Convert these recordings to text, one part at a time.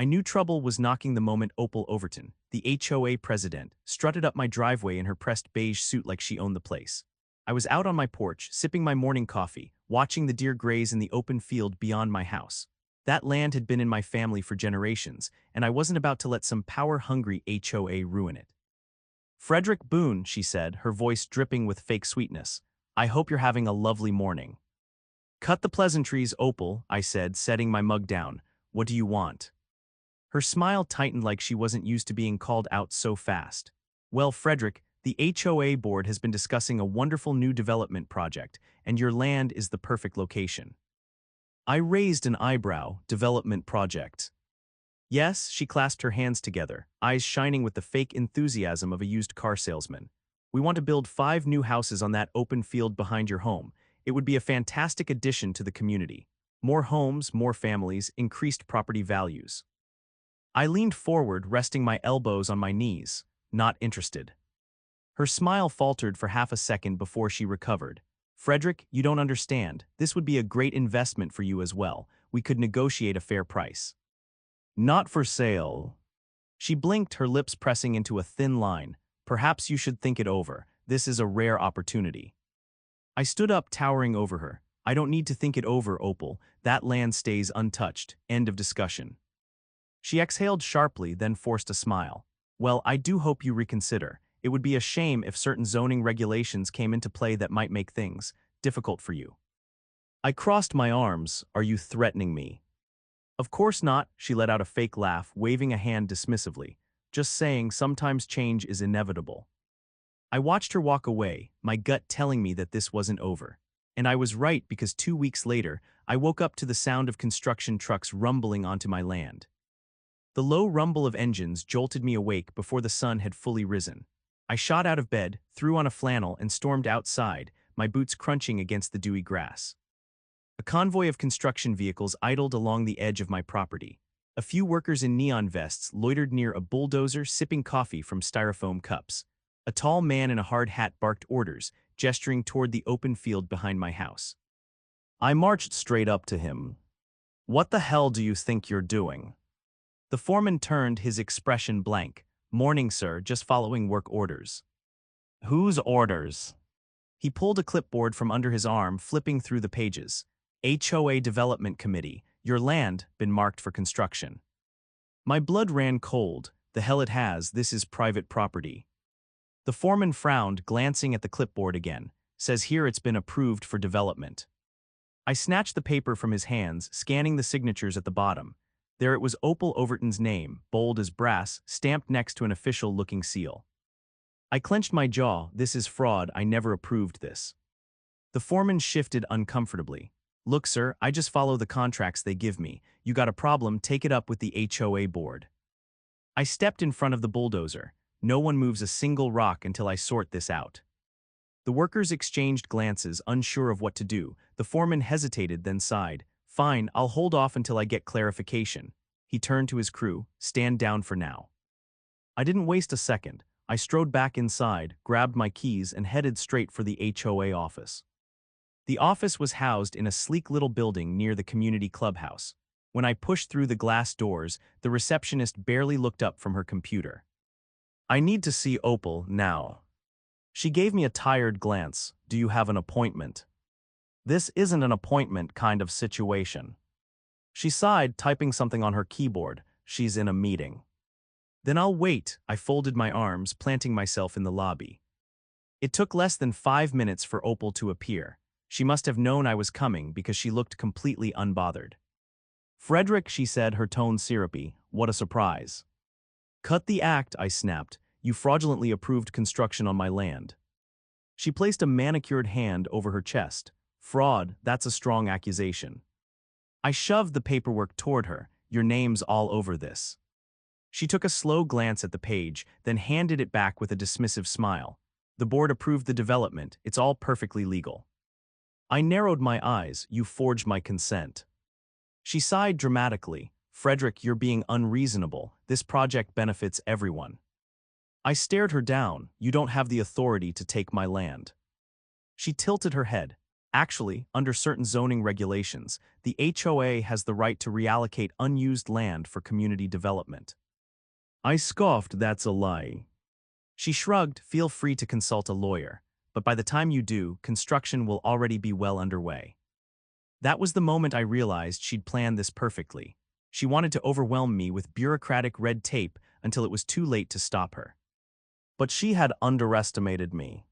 I knew trouble was knocking the moment Opal Overton, the HOA president, strutted up my driveway in her pressed beige suit like she owned the place. I was out on my porch, sipping my morning coffee, watching the deer graze in the open field beyond my house. That land had been in my family for generations, and I wasn't about to let some power-hungry HOA ruin it. "Frederick Boone," she said, her voice dripping with fake sweetness. "I hope you're having a lovely morning." "Cut the pleasantries, Opal," I said, setting my mug down. "What do you want?" Her smile tightened like she wasn't used to being called out so fast. "Well, Frederick, the HOA board has been discussing a wonderful new development project, and your land is the perfect location." I raised an eyebrow. "Development project?" "Yes," she clasped her hands together, eyes shining with the fake enthusiasm of a used car salesman. "We want to build 5 new houses on that open field behind your home. It would be a fantastic addition to the community. More homes, more families, increased property values." I leaned forward, resting my elbows on my knees. "Not interested." Her smile faltered for half a second before she recovered. "Frederick, you don't understand. This would be a great investment for you as well. We could negotiate a fair price." "Not for sale." She blinked, her lips pressing into a thin line. "Perhaps you should think it over. This is a rare opportunity." I stood up, towering over her. "I don't need to think it over, Opal. That land stays untouched. End of discussion." She exhaled sharply, then forced a smile. "Well, I do hope you reconsider. It would be a shame if certain zoning regulations came into play that might make things difficult for you." I crossed my arms. "Are you threatening me?" "Of course not," she let out a fake laugh, waving a hand dismissively. "Just saying sometimes change is inevitable." I watched her walk away, my gut telling me that this wasn't over. And I was right, because 2 weeks later, I woke up to the sound of construction trucks rumbling onto my land. The low rumble of engines jolted me awake before the sun had fully risen. I shot out of bed, threw on a flannel, and stormed outside, my boots crunching against the dewy grass. A convoy of construction vehicles idled along the edge of my property. A few workers in neon vests loitered near a bulldozer, sipping coffee from styrofoam cups. A tall man in a hard hat barked orders, gesturing toward the open field behind my house. I marched straight up to him. "What the hell do you think you're doing?" The foreman turned, his expression blank. "Morning, sir, just following work orders." "Whose orders?" He pulled a clipboard from under his arm, flipping through the pages. "HOA Development Committee. Your land been marked for construction." My blood ran cold. "The hell it has, this is private property." The foreman frowned, glancing at the clipboard again. "Says here it's been approved for development." I snatched the paper from his hands, scanning the signatures at the bottom. There it was, Opal Overton's name, bold as brass, stamped next to an official-looking seal. I clenched my jaw. "This is fraud. I never approved this." The foreman shifted uncomfortably. "Look, sir, I just follow the contracts they give me. You got a problem, take it up with the HOA board." I stepped in front of the bulldozer. "No one moves a single rock until I sort this out." The workers exchanged glances, unsure of what to do. The foreman hesitated, then sighed. "Fine, I'll hold off until I get clarification." He turned to his crew. "Stand down for now." I didn't waste a second. I strode back inside, grabbed my keys, and headed straight for the HOA office. The office was housed in a sleek little building near the community clubhouse. When I pushed through the glass doors, the receptionist barely looked up from her computer. "I need to see Opal now." She gave me a tired glance. "Do you have an appointment?" "This isn't an appointment kind of situation." She sighed, typing something on her keyboard. "She's in a meeting." "Then I'll wait." I folded my arms, planting myself in the lobby. It took less than 5 minutes for Opal to appear. She must have known I was coming because she looked completely unbothered. "Frederick," she said, her tone syrupy. "What a surprise." "Cut the act," I snapped. "You fraudulently approved construction on my land." She placed a manicured hand over her chest. "Fraud, that's a strong accusation." I shoved the paperwork toward her. "Your name's all over this." She took a slow glance at the page, then handed it back with a dismissive smile. "The board approved the development. It's all perfectly legal." I narrowed my eyes. "You forged my consent." She sighed dramatically. "Frederick, you're being unreasonable. This project benefits everyone." I stared her down. "You don't have the authority to take my land." She tilted her head. Actually, under certain zoning regulations, the HOA has the right to reallocate unused land for community development. I scoffed, that's a lie. She shrugged, feel free to consult a lawyer, but by the time you do, construction will already be well underway. That was the moment I realized she'd planned this perfectly. She wanted to overwhelm me with bureaucratic red tape until it was too late to stop her. But she had underestimated me.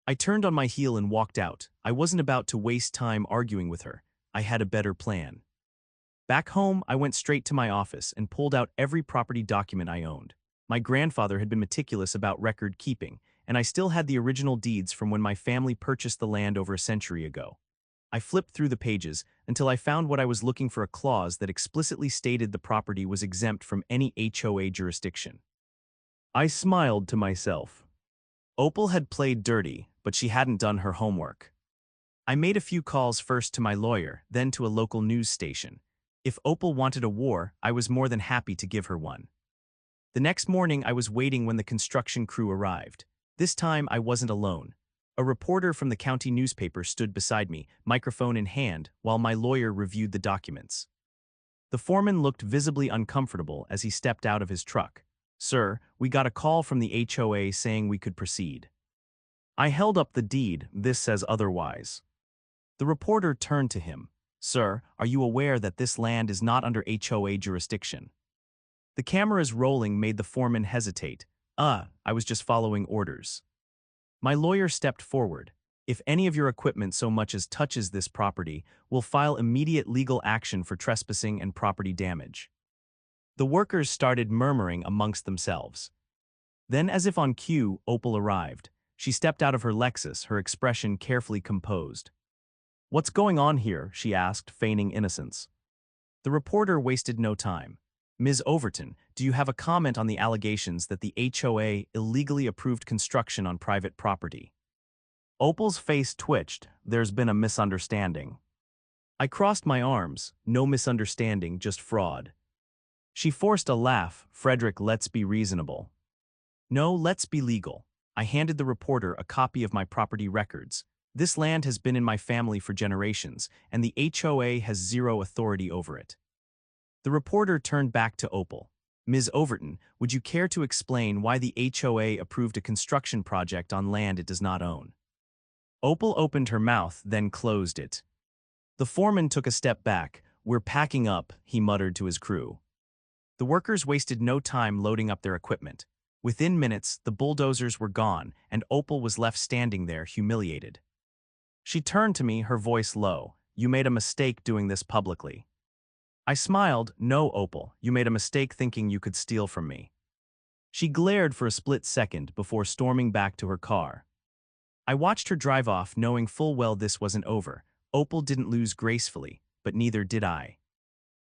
I turned on my heel and walked out. I wasn't about to waste time arguing with her. I had a better plan. Back home, I went straight to my office and pulled out every property document I owned. My grandfather had been meticulous about record keeping, and I still had the original deeds from when my family purchased the land over a century ago. I flipped through the pages until I found what I was looking for, a clause that explicitly stated the property was exempt from any HOA jurisdiction. I smiled to myself. Opal had played dirty, but she hadn't done her homework. I made a few calls, first to my lawyer, then to a local news station. If Opal wanted a war, I was more than happy to give her one. The next morning, I was waiting when the construction crew arrived. This time, I wasn't alone. A reporter from the county newspaper stood beside me, microphone in hand, while my lawyer reviewed the documents. The foreman looked visibly uncomfortable as he stepped out of his truck. "Sir, we got a call from the HOA saying we could proceed." I held up the deed. "This says otherwise." The reporter turned to him. "Sir, are you aware that this land is not under HOA jurisdiction?" The cameras rolling made the foreman hesitate. I was just following orders." My lawyer stepped forward. "If any of your equipment so much as touches this property, we'll file immediate legal action for trespassing and property damage." The workers started murmuring amongst themselves. Then, as if on cue, Opal arrived. She stepped out of her Lexus, her expression carefully composed. "What's going on here?" she asked, feigning innocence. The reporter wasted no time. "Ms. Overton, do you have a comment on the allegations that the HOA illegally approved construction on private property?" Opal's face twitched. "There's been a misunderstanding." I crossed my arms. "No misunderstanding, just fraud." She forced a laugh. "Frederick, let's be reasonable." "No, let's be legal." I handed the reporter a copy of my property records. "This land has been in my family for generations, and the HOA has zero authority over it." The reporter turned back to Opal. "Ms. Overton, would you care to explain why the HOA approved a construction project on land it does not own?" Opal opened her mouth, then closed it. The foreman took a step back. "We're packing up," he muttered to his crew. The workers wasted no time loading up their equipment. Within minutes, the bulldozers were gone, and Opal was left standing there, humiliated. She turned to me, her voice low. "You made a mistake doing this publicly." I smiled. "No, Opal, you made a mistake thinking you could steal from me." She glared for a split second before storming back to her car. I watched her drive off, knowing full well this wasn't over. Opal didn't lose gracefully, but neither did I.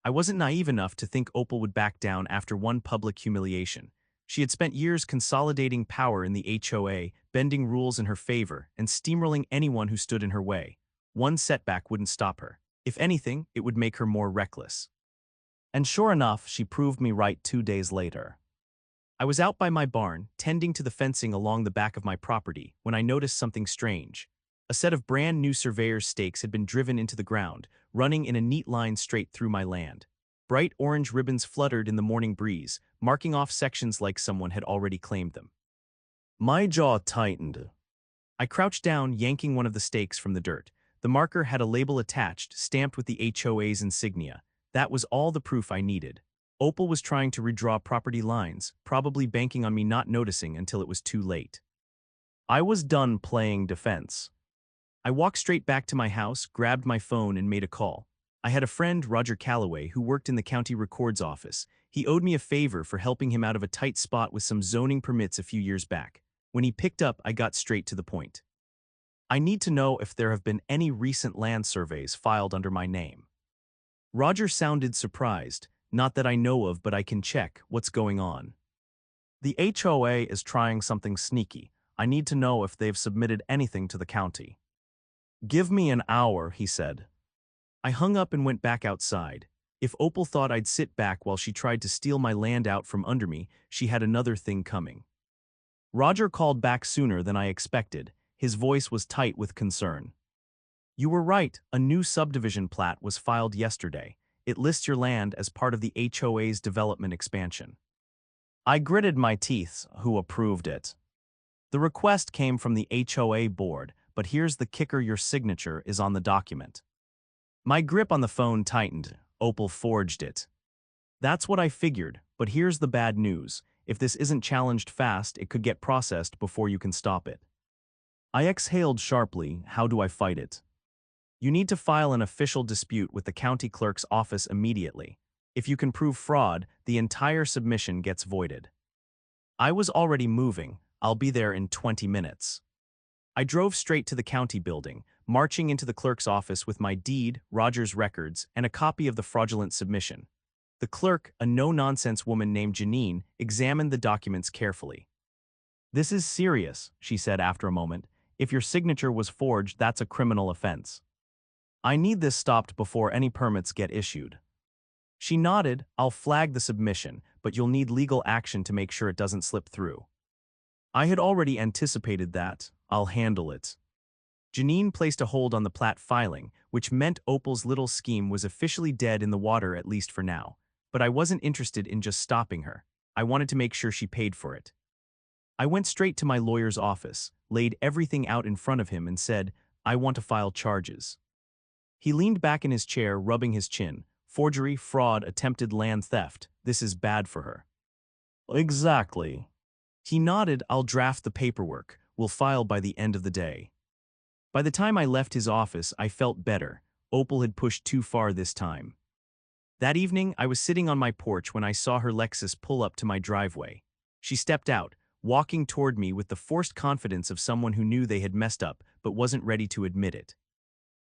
I wasn't naive enough to think Opal would back down after one public humiliation. She had spent years consolidating power in the HOA, bending rules in her favor, and steamrolling anyone who stood in her way. One setback wouldn't stop her. If anything, it would make her more reckless. And sure enough, she proved me right 2 days later. I was out by my barn, tending to the fencing along the back of my property, when I noticed something strange. A set of brand new surveyor's stakes had been driven into the ground, running in a neat line straight through my land. Bright orange ribbons fluttered in the morning breeze, marking off sections like someone had already claimed them. My jaw tightened. I crouched down, yanking one of the stakes from the dirt. The marker had a label attached, stamped with the HOA's insignia. That was all the proof I needed. Opal was trying to redraw property lines, probably banking on me not noticing until it was too late. I was done playing defense. I walked straight back to my house, grabbed my phone, and made a call. I had a friend, Roger Calloway, who worked in the county records office. He owed me a favor for helping him out of a tight spot with some zoning permits a few years back. When he picked up, I got straight to the point. "I need to know if there have been any recent land surveys filed under my name." Roger sounded surprised. "Not that I know of, but I can check. What's going on?" "The HOA is trying something sneaky. I need to know if they've submitted anything to the county." "Give me an hour," he said. I hung up and went back outside. If Opal thought I'd sit back while she tried to steal my land out from under me, she had another thing coming. Roger called back sooner than I expected. His voice was tight with concern. You were right, a new subdivision plat was filed yesterday. It lists your land as part of the HOA's development expansion. I gritted my teeth. Who approved it? The request came from the HOA board, but here's the kicker: your signature is on the document. My grip on the phone tightened. Opal forged it. That's what I figured, but here's the bad news. If this isn't challenged fast, it could get processed before you can stop it. I exhaled sharply. How do I fight it? You need to file an official dispute with the county clerk's office immediately. If you can prove fraud, the entire submission gets voided. I was already moving. I'll be there in 20 minutes. I drove straight to the county building, marching into the clerk's office with my deed, Roger's records, and a copy of the fraudulent submission. The clerk, a no-nonsense woman named Janine, examined the documents carefully. "This is serious," she said after a moment. "If your signature was forged, that's a criminal offense. I need this stopped before any permits get issued." She nodded. "I'll flag the submission, but you'll need legal action to make sure it doesn't slip through." I had already anticipated that. "I'll handle it." Janine placed a hold on the plat filing, which meant Opal's little scheme was officially dead in the water, at least for now. But I wasn't interested in just stopping her. I wanted to make sure she paid for it. I went straight to my lawyer's office, laid everything out in front of him, and said, "I want to file charges." He leaned back in his chair, rubbing his chin. "Forgery, fraud, attempted land theft. This is bad for her." "Exactly." He nodded. "I'll draft the paperwork. We'll file by the end of the day." By the time I left his office, I felt better. Opal had pushed too far this time. That evening, I was sitting on my porch when I saw her Lexus pull up to my driveway. She stepped out, walking toward me with the forced confidence of someone who knew they had messed up but wasn't ready to admit it.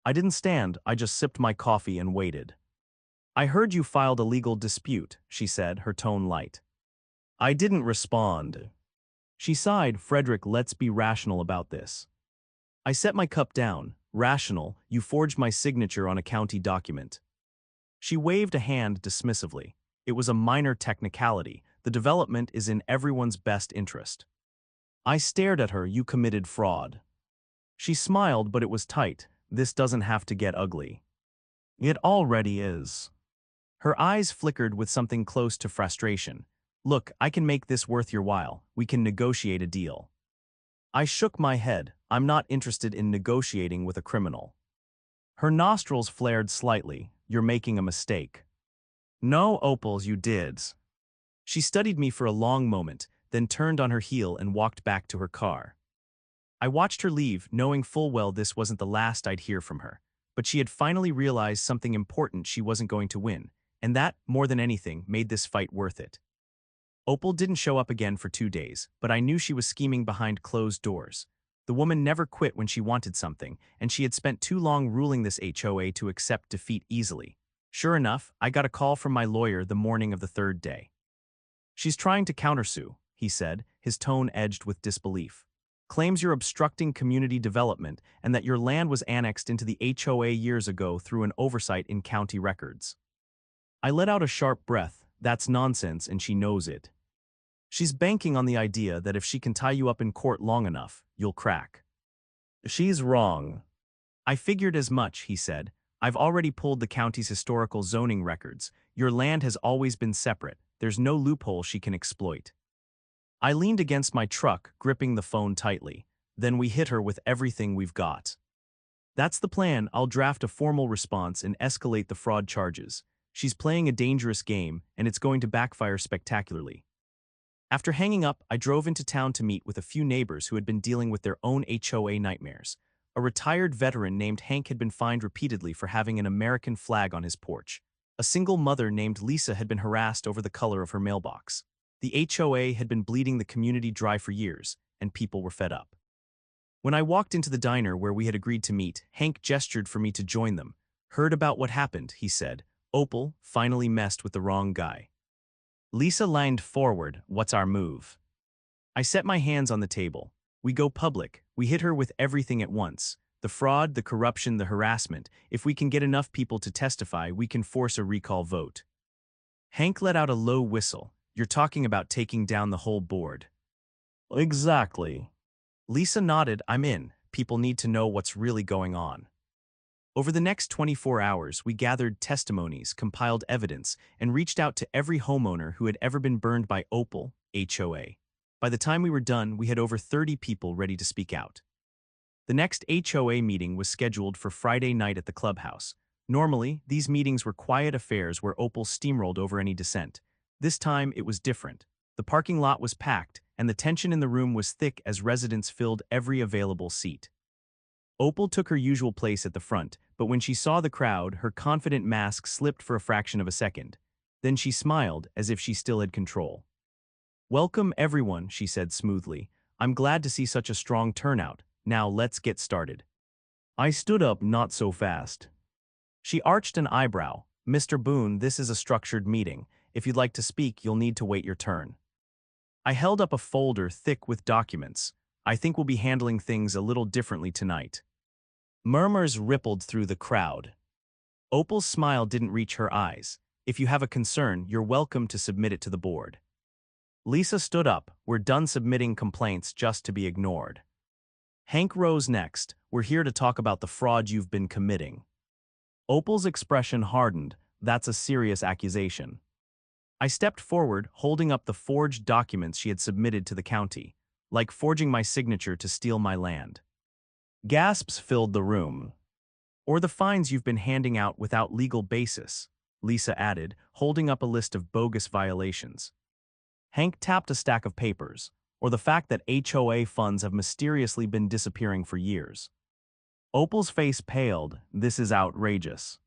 I didn't stand. I just sipped my coffee and waited. "I heard you filed a legal dispute," she said, her tone light. I didn't respond. She sighed. "Frederick, let's be rational about this." I set my cup down. "Rational? You forged my signature on a county document." She waved a hand dismissively. "It was a minor technicality. The development is in everyone's best interest." I stared at her. "You committed fraud." She smiled, but it was tight. "This doesn't have to get ugly." "It already is." Her eyes flickered with something close to frustration. "Look, I can make this worth your while. We can negotiate a deal." I shook my head. "I'm not interested in negotiating with a criminal." Her nostrils flared slightly. "You're making a mistake." "No, Opal, you did." She studied me for a long moment, then turned on her heel and walked back to her car. I watched her leave, knowing full well this wasn't the last I'd hear from her. But she had finally realized something important: she wasn't going to win. And that, more than anything, made this fight worth it. Opal didn't show up again for 2 days, but I knew she was scheming behind closed doors. The woman never quit when she wanted something, and she had spent too long ruling this HOA to accept defeat easily. Sure enough, I got a call from my lawyer the morning of the third day. "She's trying to countersue," he said, his tone edged with disbelief. "Claims you're obstructing community development and that your land was annexed into the HOA years ago through an oversight in county records." I let out a sharp breath. "That's nonsense, and she knows it. She's banking on the idea that if she can tie you up in court long enough, you'll crack." "She's wrong." "I figured as much," he said. "I've already pulled the county's historical zoning records. Your land has always been separate. There's no loophole she can exploit." I leaned against my truck, gripping the phone tightly. "Then we hit her with everything we've got." "That's the plan. I'll draft a formal response and escalate the fraud charges. She's playing a dangerous game, and it's going to backfire spectacularly." After hanging up, I drove into town to meet with a few neighbors who had been dealing with their own HOA nightmares. A retired veteran named Hank had been fined repeatedly for having an American flag on his porch. A single mother named Lisa had been harassed over the color of her mailbox. The HOA had been bleeding the community dry for years, and people were fed up. When I walked into the diner where we had agreed to meet, Hank gestured for me to join them. "Heard about what happened," he said. "Opal finally messed with the wrong guy." Lisa leaned forward. "What's our move?" I set my hands on the table. "We go public. We hit her with everything at once. The fraud, the corruption, the harassment. If we can get enough people to testify, we can force a recall vote." Hank let out a low whistle. "You're talking about taking down the whole board." "Exactly." Lisa nodded. "I'm in. People need to know what's really going on." Over the next 24 hours, we gathered testimonies, compiled evidence, and reached out to every homeowner who had ever been burned by Opal, HOA. By the time we were done, we had over 30 people ready to speak out. The next HOA meeting was scheduled for Friday night at the clubhouse. Normally, these meetings were quiet affairs where Opal steamrolled over any dissent. This time, it was different. The parking lot was packed, and the tension in the room was thick as residents filled every available seat. Opal took her usual place at the front, but when she saw the crowd, her confident mask slipped for a fraction of a second. Then she smiled, as if she still had control. "Welcome, everyone," she said smoothly. "I'm glad to see such a strong turnout. Now let's get started." I stood up, "Not so fast." She arched an eyebrow. "Mr. Boone, this is a structured meeting. If you'd like to speak, you'll need to wait your turn." I held up a folder thick with documents. "I think we'll be handling things a little differently tonight." Murmurs rippled through the crowd. Opal's smile didn't reach her eyes. "If you have a concern, you're welcome to submit it to the board." Lisa stood up. "We're done submitting complaints just to be ignored." Hank rose next. "We're here to talk about the fraud you've been committing." Opal's expression hardened. "That's a serious accusation." I stepped forward, holding up the forged documents she had submitted to the county, like forging my signature to steal my land. Gasps filled the room. "Or the fines you've been handing out without legal basis," Lisa added, holding up a list of bogus violations. Hank tapped a stack of papers. "Or the fact that HOA funds have mysteriously been disappearing for years." Opal's face paled. "This is outrageous."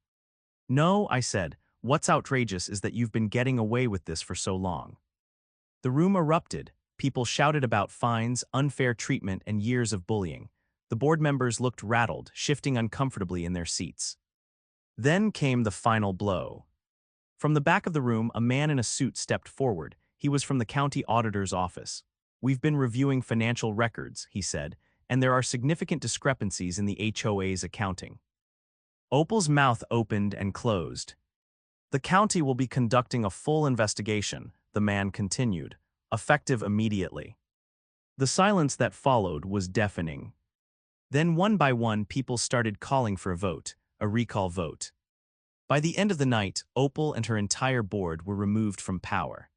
"No," I said. "What's outrageous is that you've been getting away with this for so long." The room erupted. People shouted about fines, unfair treatment, and years of bullying. The board members looked rattled, shifting uncomfortably in their seats. Then came the final blow. From the back of the room, a man in a suit stepped forward. He was from the county auditor's office. "We've been reviewing financial records," he said, "and there are significant discrepancies in the HOA's accounting." Opal's mouth opened and closed. "The county will be conducting a full investigation," the man continued, "effective immediately." The silence that followed was deafening. Then one by one people started calling for a vote, a recall vote. By the end of the night, Opal and her entire board were removed from power.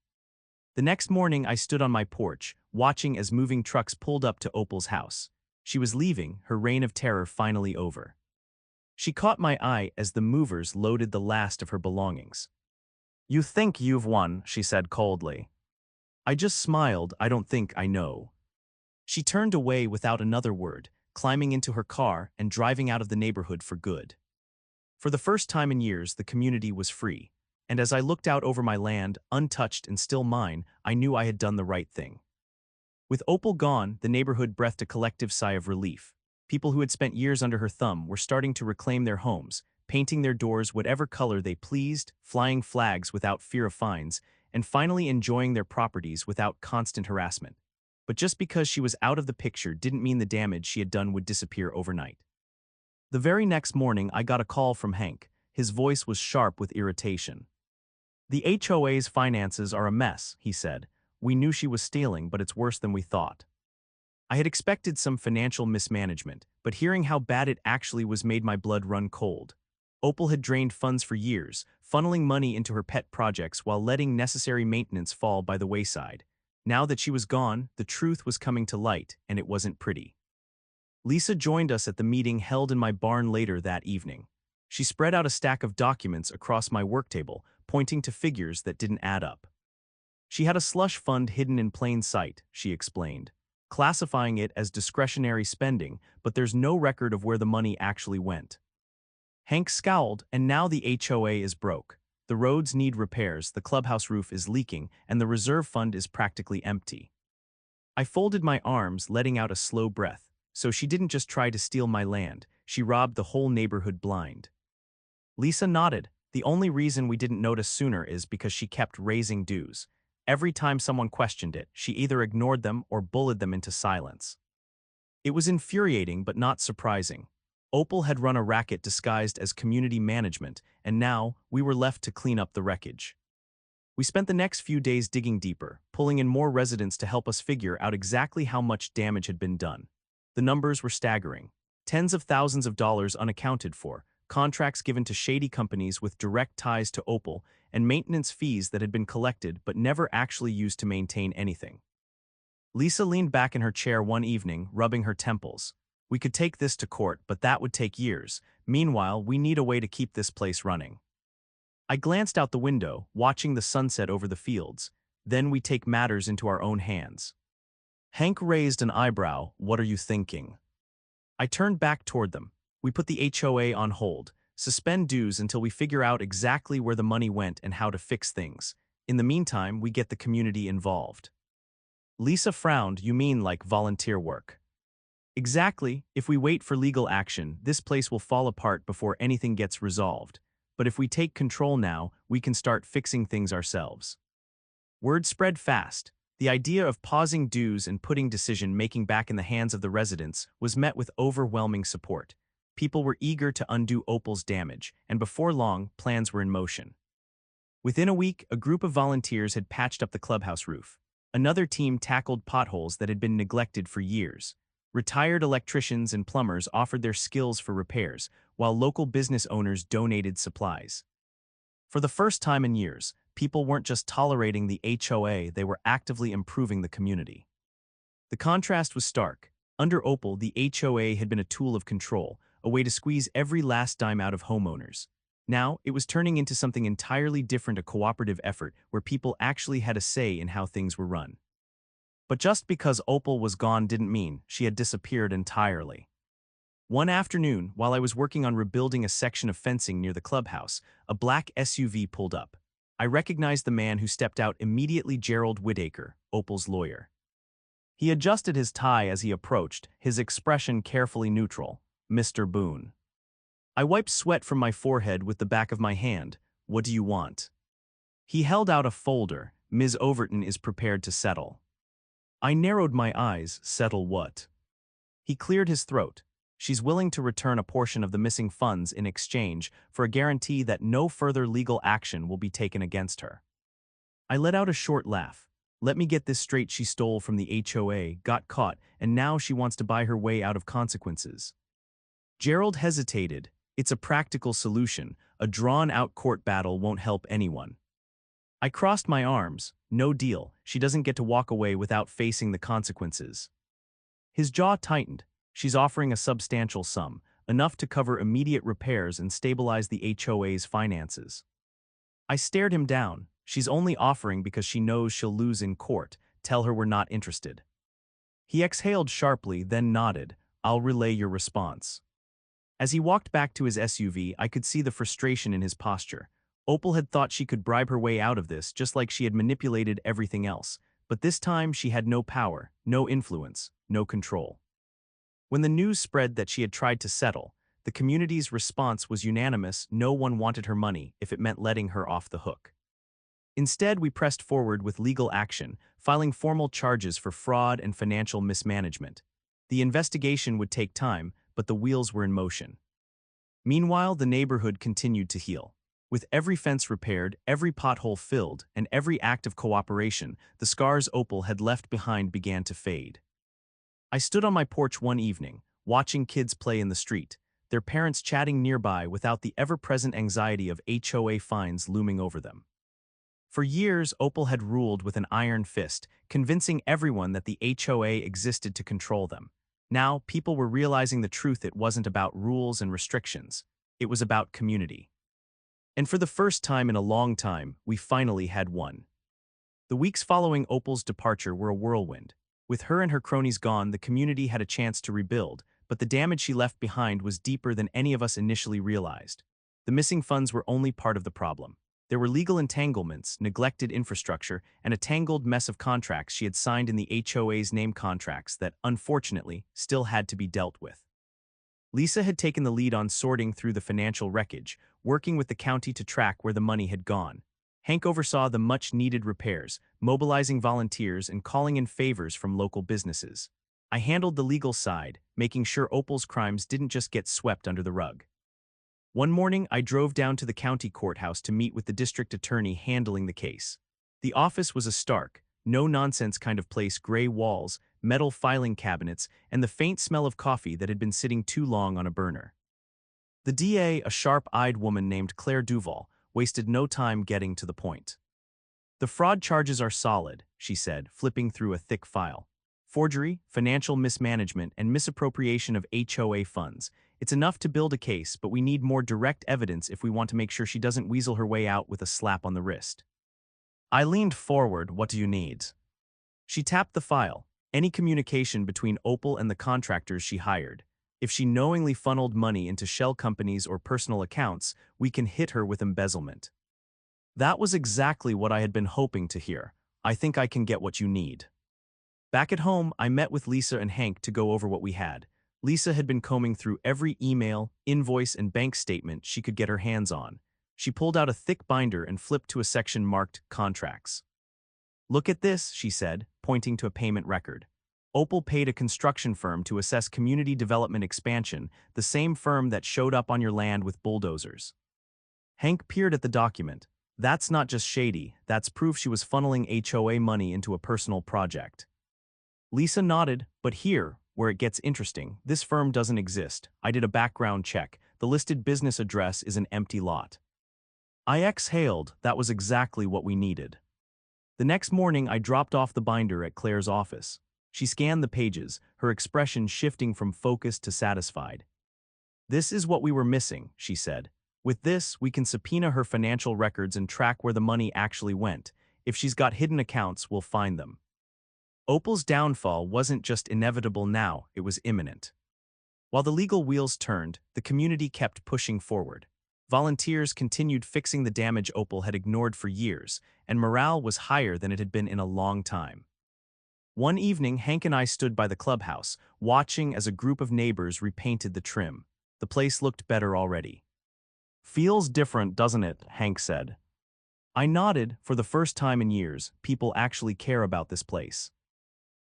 The next morning I stood on my porch, watching as moving trucks pulled up to Opal's house. She was leaving, her reign of terror finally over. She caught my eye as the movers loaded the last of her belongings. "You think you've won," she said coldly. I just smiled. "I don't think I know." She turned away without another word, climbing into her car and driving out of the neighborhood for good. For the first time in years, the community was free, and as I looked out over my land, untouched and still mine, I knew I had done the right thing. With Opal gone, the neighborhood breathed a collective sigh of relief. People who had spent years under her thumb were starting to reclaim their homes, painting their doors whatever color they pleased, flying flags without fear of fines, and finally enjoying their properties without constant harassment. But just because she was out of the picture didn't mean the damage she had done would disappear overnight. The very next morning, I got a call from Hank. His voice was sharp with irritation. "The HOA's finances are a mess," he said. "We knew she was stealing, but it's worse than we thought." I had expected some financial mismanagement, but hearing how bad it actually was made my blood run cold. Opal had drained funds for years, funneling money into her pet projects while letting necessary maintenance fall by the wayside. Now that she was gone, the truth was coming to light, and it wasn't pretty. Lisa joined us at the meeting held in my barn later that evening. She spread out a stack of documents across my work table, pointing to figures that didn't add up. She had a slush fund hidden in plain sight, she explained, classifying it as discretionary spending, but there's no record of where the money actually went. Hank scowled, "And now the HOA is broke. The roads need repairs, the clubhouse roof is leaking, and the reserve fund is practically empty." I folded my arms, letting out a slow breath. So she didn't just try to steal my land, she robbed the whole neighborhood blind. Lisa nodded. "The only reason we didn't notice sooner is because she kept raising dues. Every time someone questioned it, she either ignored them or bullied them into silence." It was infuriating but not surprising. Opal had run a racket disguised as community management, and now we were left to clean up the wreckage. We spent the next few days digging deeper, pulling in more residents to help us figure out exactly how much damage had been done. The numbers were staggering. Tens of thousands of dollars unaccounted for, contracts given to shady companies with direct ties to Opal, and maintenance fees that had been collected but never actually used to maintain anything. Lisa leaned back in her chair one evening, rubbing her temples. We could take this to court, but that would take years. Meanwhile, we need a way to keep this place running. I glanced out the window, watching the sunset over the fields. Then we take matters into our own hands. Hank raised an eyebrow. What are you thinking? I turned back toward them. We put the HOA on hold, suspend dues until we figure out exactly where the money went and how to fix things. In the meantime, we get the community involved. Lisa frowned. You mean like volunteer work? Exactly. If we wait for legal action, this place will fall apart before anything gets resolved. But if we take control now, we can start fixing things ourselves. Word spread fast. The idea of pausing dues and putting decision-making back in the hands of the residents was met with overwhelming support. People were eager to undo Opal's damage, and before long, plans were in motion. Within a week, a group of volunteers had patched up the clubhouse roof. Another team tackled potholes that had been neglected for years. Retired electricians and plumbers offered their skills for repairs, while local business owners donated supplies. For the first time in years, people weren't just tolerating the HOA, they were actively improving the community. The contrast was stark. Under Opal, the HOA had been a tool of control, a way to squeeze every last dime out of homeowners. Now, it was turning into something entirely different, a cooperative effort where people actually had a say in how things were run. But just because Opal was gone didn't mean she had disappeared entirely. One afternoon, while I was working on rebuilding a section of fencing near the clubhouse, a black SUV pulled up. I recognized the man who stepped out immediately. Gerald Whittaker, Opal's lawyer. He adjusted his tie as he approached, his expression carefully neutral. Mr. Boone. I wiped sweat from my forehead with the back of my hand. What do you want? He held out a folder. Ms. Overton is prepared to settle. I narrowed my eyes. Settle what? He cleared his throat. She's willing to return a portion of the missing funds in exchange for a guarantee that no further legal action will be taken against her. I let out a short laugh. Let me get this straight. She stole from the HOA, got caught, and now she wants to buy her way out of consequences. Gerald hesitated. It's a practical solution. A drawn-out court battle won't help anyone. I crossed my arms. No deal. She doesn't get to walk away without facing the consequences. His jaw tightened. She's offering a substantial sum, enough to cover immediate repairs and stabilize the HOA's finances. I stared him down. She's only offering because she knows she'll lose in court. Tell her we're not interested. He exhaled sharply, then nodded. I'll relay your response. As he walked back to his SUV, I could see the frustration in his posture. Opal had thought she could bribe her way out of this, just like she had manipulated everything else. But this time she had no power, no influence, no control. When the news spread that she had tried to settle, the community's response was unanimous. No one wanted her money if it meant letting her off the hook. Instead, we pressed forward with legal action, filing formal charges for fraud and financial mismanagement. The investigation would take time, but the wheels were in motion. Meanwhile, the neighborhood continued to heal. With every fence repaired, every pothole filled, and every act of cooperation, the scars Opal had left behind began to fade. I stood on my porch one evening, watching kids play in the street, their parents chatting nearby without the ever-present anxiety of HOA fines looming over them. For years, Opal had ruled with an iron fist, convincing everyone that the HOA existed to control them. Now, people were realizing the truth. It wasn't about rules and restrictions. It was about community. And for the first time in a long time, we finally had one. The weeks following Opal's departure were a whirlwind. With her and her cronies gone, the community had a chance to rebuild, but the damage she left behind was deeper than any of us initially realized. The missing funds were only part of the problem. There were legal entanglements, neglected infrastructure, and a tangled mess of contracts she had signed in the HOA's name, contracts that, unfortunately, still had to be dealt with. Lisa had taken the lead on sorting through the financial wreckage, working with the county to track where the money had gone. Hank oversaw the much-needed repairs, mobilizing volunteers and calling in favors from local businesses. I handled the legal side, making sure Opal's crimes didn't just get swept under the rug. One morning, I drove down to the county courthouse to meet with the district attorney handling the case. The office was a stark, no-nonsense kind of place: gray walls, metal filing cabinets, and the faint smell of coffee that had been sitting too long on a burner. The DA, a sharp-eyed woman named Claire Duval, wasted no time getting to the point. The fraud charges are solid, she said, flipping through a thick file. Forgery, financial mismanagement, and misappropriation of HOA funds. It's enough to build a case, but we need more direct evidence if we want to make sure she doesn't weasel her way out with a slap on the wrist. I leaned forward. What do you need? She tapped the file. Any communication between Opal and the contractors she hired. If she knowingly funneled money into shell companies or personal accounts, we can hit her with embezzlement. That was exactly what I had been hoping to hear. I think I can get what you need. Back at home, I met with Lisa and Hank to go over what we had. Lisa had been combing through every email, invoice, and bank statement she could get her hands on. She pulled out a thick binder and flipped to a section marked Contracts. Look at this, she said, pointing to a payment record. Opal paid a construction firm to assess community development expansion, the same firm that showed up on your land with bulldozers. Hank peered at the document. That's not just shady, that's proof she was funneling HOA money into a personal project. Lisa nodded, but here, where it gets interesting, this firm doesn't exist. I did a background check. The listed business address is an empty lot. I exhaled. That was exactly what we needed. The next morning, I dropped off the binder at Claire's office. She scanned the pages, her expression shifting from focused to satisfied. This is what we were missing, she said. With this, we can subpoena her financial records and track where the money actually went. If she's got hidden accounts, we'll find them. Opal's downfall wasn't just inevitable now, it was imminent. While the legal wheels turned, the community kept pushing forward. Volunteers continued fixing the damage Opal had ignored for years, and morale was higher than it had been in a long time. One evening, Hank and I stood by the clubhouse, watching as a group of neighbors repainted the trim. The place looked better already. Feels different, doesn't it? Hank said. I nodded. For the first time in years, people actually care about this place.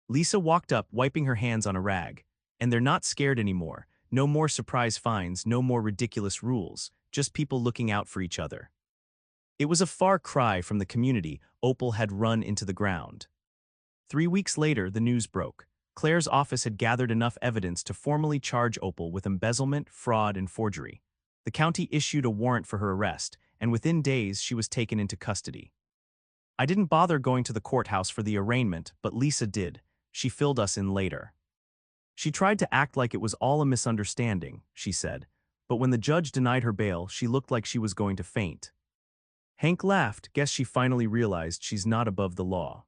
Lisa walked up, wiping her hands on a rag. And they're not scared anymore. No more surprise fines, no more ridiculous rules, just people looking out for each other. It was a far cry from the community Opal had run into the ground. 3 weeks later, the news broke. Claire's office had gathered enough evidence to formally charge Opal with embezzlement, fraud, and forgery. The county issued a warrant for her arrest, and within days she was taken into custody. I didn't bother going to the courthouse for the arraignment, but Lisa did. She filled us in later. She tried to act like it was all a misunderstanding, she said, but when the judge denied her bail, she looked like she was going to faint. Hank laughed. Guess she finally realized she's not above the law.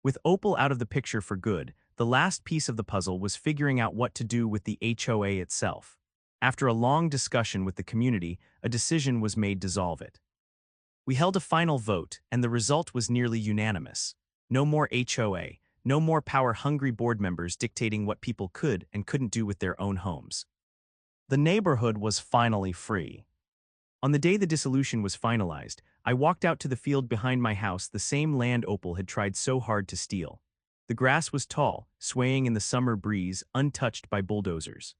With Opal out of the picture for good, the last piece of the puzzle was figuring out what to do with the HOA itself. After a long discussion with the community, a decision was made to dissolve it. We held a final vote, and the result was nearly unanimous. No more HOA. No more power-hungry board members dictating what people could and couldn't do with their own homes. The neighborhood was finally free. On the day the dissolution was finalized, I walked out to the field behind my house, the same land Opal had tried so hard to steal. The grass was tall, swaying in the summer breeze, untouched by bulldozers.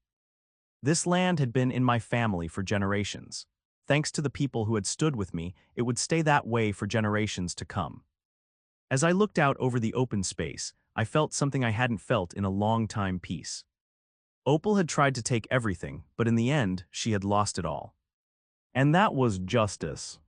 This land had been in my family for generations. Thanks to the people who had stood with me, it would stay that way for generations to come. As I looked out over the open space, I felt something I hadn't felt in a long time: peace. Opal had tried to take everything, but in the end, she had lost it all. And that was justice.